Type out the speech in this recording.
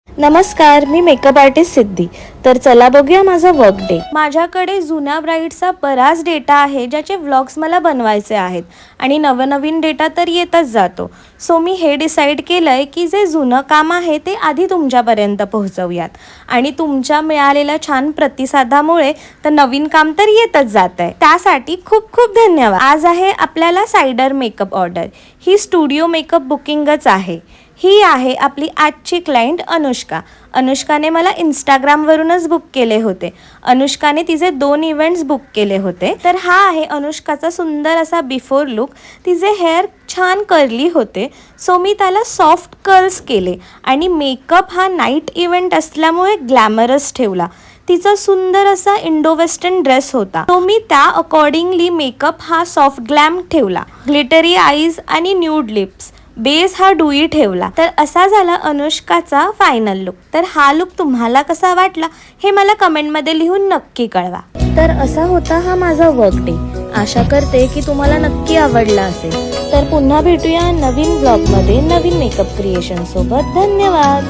नमस्कार, मी makeup artist सिद्धी. तर चला बघूया माझा वर्क डे. माझ्याकडे जुन्या ब्राईडचा बराच डेटा आहे ज्याचे व्लॉग्स मला बनवायचे आहेत आणि नवनवीन डेटा तर येतच जातो. सो मी हे डिसाईड केलं आहे की जे जुनं काम आहे ते आधी तुमच्यापर्यंत पोहोचवूयात आणि तुमच्या मिळालेल्या छान प्रतिसादामुळे तर नवीन काम तर येतच जात आहे. त्यासाठी खूप खूप धन्यवाद. आज आहे आपल्याला सायडर मेकअप ऑर्डर. ही स्टुडिओ मेकअप बुकिंगच आहे. ही आहे आपली आजची क्लायंट अनुष्का. अनुष्काने मला इंस्टाग्रामवरूनच बुक केले होते. अनुष्काने तिचे 2 इव्हेंट्स बुक केले होते. तर हा आहे अनुष्काचा सुंदर असा बिफोर लुक. तिचे हेअर छान कर्ली होते, सो मी त्याला सॉफ्ट कर्ल्स केले आणि मेकअप हा नाईट इव्हेंट असल्यामुळे ग्लॅमरस ठेवला. तिचा सुंदर असा इंडो वेस्टर्न ड्रेस होता, तो मी त्या अकॉर्डिंगली मेकअप हा सॉफ्ट ग्लॅम ठेवला. ग्लिटरी आईज आणि न्यूड लिप्स, बेस हा डुई ठेवला. तर असा झाला अनुष्काचा फायनल लुक. तर हा लुक तुम्हाला कसा वाटला हे मला कमेंटमध्ये लिहून नक्की कळवा. तर असा होता हा माझा वर्क डे. आशा करते की तुम्हाला नक्की आवडला असेल. तर पुन्हा भेटूया नवीन ब्लॉगमध्ये नवीन मेकअप क्रिएशन सोबत. धन्यवाद.